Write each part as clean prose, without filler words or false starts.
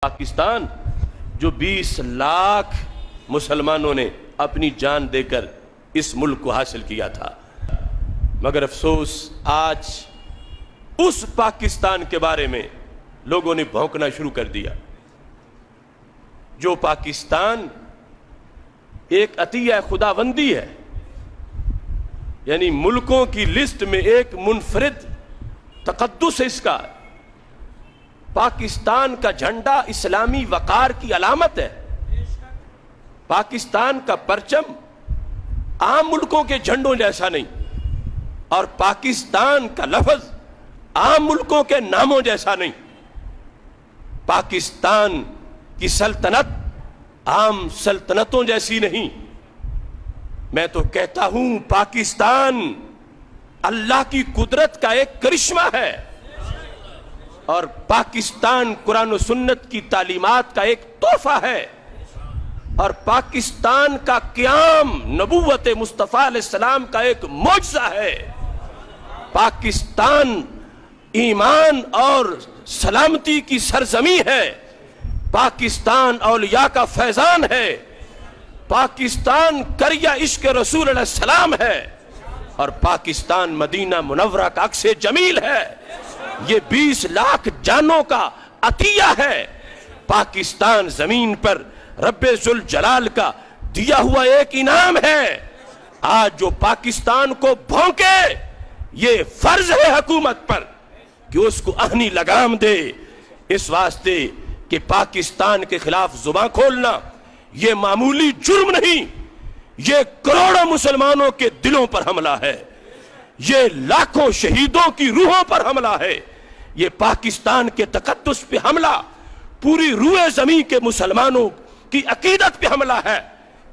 پاکستان جو 20 لاکھ مسلمانوں نے اپنی جان دے کر اس ملک کو حاصل کیا تھا، مگر افسوس آج اس پاکستان کے بارے میں لوگوں نے بھونکنا شروع کر دیا، جو پاکستان ایک عطیہ خداوندی ہے، یعنی ملکوں کی لسٹ میں ایک منفرد تقدس ہے اس کا۔ پاکستان کا جھنڈا اسلامی وقار کی علامت ہے۔ پاکستان کا پرچم عام ملکوں کے جھنڈوں جیسا نہیں، اور پاکستان کا لفظ عام ملکوں کے ناموں جیسا نہیں۔ پاکستان کی سلطنت عام سلطنتوں جیسی نہیں۔ میں تو کہتا ہوں پاکستان اللہ کی قدرت کا ایک کرشمہ ہے، اور پاکستان قرآن و سنت کی تعلیمات کا ایک تحفہ ہے، اور پاکستان کا قیام نبوت مصطفیٰ علیہ السلام کا ایک معجزہ ہے۔ پاکستان ایمان اور سلامتی کی سرزمین ہے، پاکستان اولیاء کا فیضان ہے، پاکستان کریا عشق رسول علیہ السلام ہے، اور پاکستان مدینہ منورہ کا عکس جمیل ہے۔ یہ 20 لاکھ جانوں کا عطیہ ہے۔ پاکستان زمین پر رب ذوالجلال کا دیا ہوا ایک انعام ہے۔ آج جو پاکستان کو بھونکے، یہ فرض ہے حکومت پر کہ اس کو اہنی لگام دے، اس واسطے کہ پاکستان کے خلاف زبان کھولنا یہ معمولی جرم نہیں، یہ کروڑوں مسلمانوں کے دلوں پر حملہ ہے، یہ لاکھوں شہیدوں کی روحوں پر حملہ ہے، یہ پاکستان کے تقدس پہ حملہ، پوری روئے زمین کے مسلمانوں کی عقیدت پہ حملہ ہے۔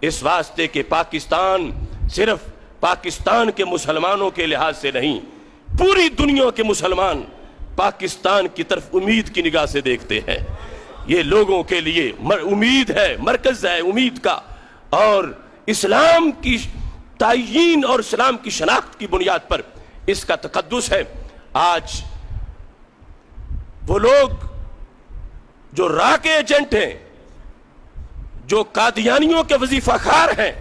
اس واسطے کہ پاکستان صرف پاکستان کے مسلمانوں کے لحاظ سے نہیں، پوری دنیا کے مسلمان پاکستان کی طرف امید کی نگاہ سے دیکھتے ہیں۔ یہ لوگوں کے لیے امید ہے، مرکز ہے امید کا، اور اسلام کی تعیین اور اسلام کی شناخت کی بنیاد پر اس کا تقدس ہے۔ آج وہ لوگ جو راہ کے ایجنٹ ہیں، جو قادیانیوں کے وظیفہ خار ہیں،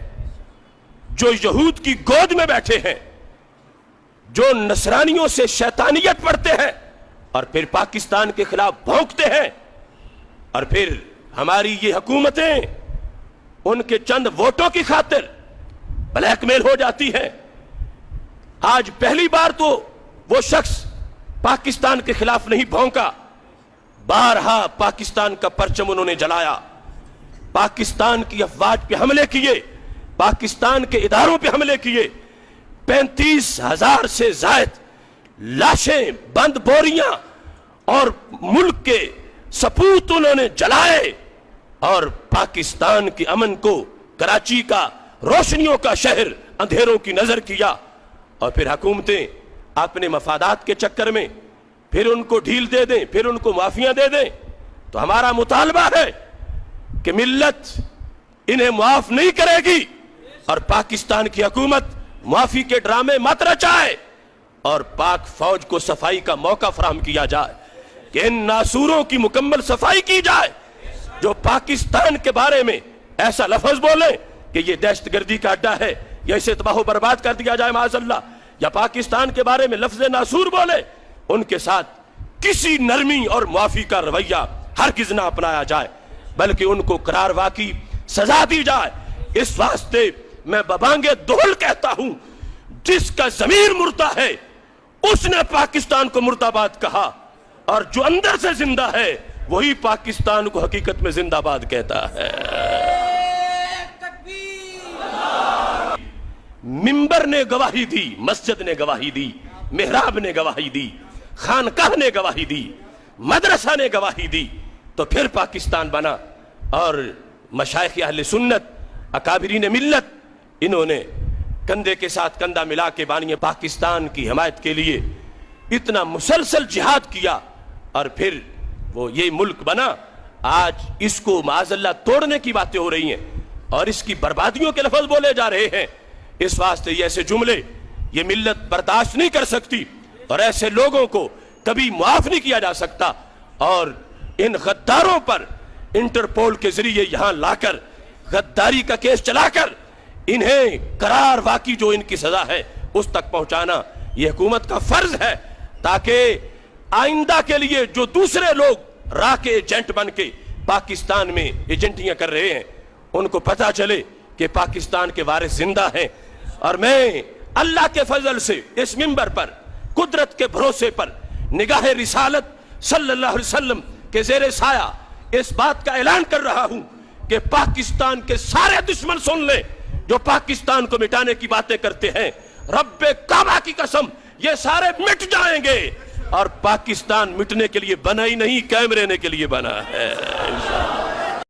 جو یہود کی گود میں بیٹھے ہیں، جو نصرانیوں سے شیطانیت پڑھتے ہیں اور پھر پاکستان کے خلاف بھونکتے ہیں، اور پھر ہماری یہ حکومتیں ان کے چند ووٹوں کی خاطر بلیک میل ہو جاتی ہیں۔ آج پہلی بار تو وہ شخص پاکستان کے خلاف نہیں بھونکا، بارہا پاکستان کا پرچم انہوں نے جلایا، پاکستان کی افواج پہ حملے کیے، پاکستان کے اداروں پہ حملے کیے، 35,000 سے زائد لاشیں، بند بوریاں اور ملک کے سپوت انہوں نے جلائے، اور پاکستان کے امن کو کراچی کا روشنیوں کا شہر اندھیروں کی نظر کیا۔ اور پھر حکومتیں اپنے مفادات کے چکر میں پھر ان کو ڈھیل دے دیں، پھر ان کو معافیاں دے دیں۔ تو ہمارا مطالبہ ہے کہ ملت انہیں معاف نہیں کرے گی، اور پاکستان کی حکومت معافی کے ڈرامے مت رچائے، اور پاک فوج کو صفائی کا موقع فراہم کیا جائے کہ ان ناسوروں کی مکمل صفائی کی جائے، جو پاکستان کے بارے میں ایسا لفظ بولے کہ یہ دہشت گردی کا اڈا ہے، یا اسے تباہ و برباد کر دیا جائے معاذ اللہ، یا پاکستان کے بارے میں لفظ ناسور بولے، ان کے ساتھ کسی نرمی اور معافی کا رویہ ہرگز نہ اپنایا جائے، بلکہ ان کو قرار واقعی سزا دی جائے۔ اس واسطے میں ببانگے دہل کہتا ہوں، جس کا ضمیر مردہ ہے اس نے پاکستان کو مردہ باد کہا، اور جو اندر سے زندہ ہے وہی پاکستان کو حقیقت میں زندہ باد کہتا ہے۔ منبر نے گواہی دی، مسجد نے گواہی دی، محراب نے گواہی دی، خانقاہ نے گواہی دی، مدرسہ نے گواہی دی، تو پھر پاکستان بنا۔ اور مشائخ اہل سنت، اکابرین ملت، انہوں نے کندھے کے ساتھ کندھا ملا کے بانی پاکستان کی حمایت کے لیے اتنا مسلسل جہاد کیا، اور پھر وہ یہ ملک بنا۔ آج اس کو معاذ اللہ توڑنے کی باتیں ہو رہی ہیں، اور اس کی بربادیوں کے لفظ بولے جا رہے ہیں۔ اس واسطے یہ ایسے جملے یہ ملت برداشت نہیں کر سکتی، اور ایسے لوگوں کو کبھی معاف نہیں کیا جا سکتا۔ اور ان غداروں پر انٹرپول کے ذریعے یہاں لا کر غداری کا کیس چلا کر انہیں قرار واقعی جو ان کی سزا ہے اس تک پہنچانا یہ حکومت کا فرض ہے، تاکہ آئندہ کے لیے جو دوسرے لوگ راہ کے ایجنٹ بن کے پاکستان میں ایجنٹیاں کر رہے ہیں ان کو پتا چلے کہ پاکستان کے وارث زندہ ہیں۔ اور میں اللہ کے فضل سے اس منبر پر قدرت کے بھروسے پر نگاہ رسالت صلی اللہ علیہ وسلم کے زیر سایہ اس بات کا اعلان کر رہا ہوں کہ پاکستان کے سارے دشمن سن لیں جو پاکستان کو مٹانے کی باتیں کرتے ہیں، رب کعبہ کی قسم یہ سارے مٹ جائیں گے، اور پاکستان مٹنے کے لیے بنا ہی نہیں، قائم رہنے کے لیے بنا ہے۔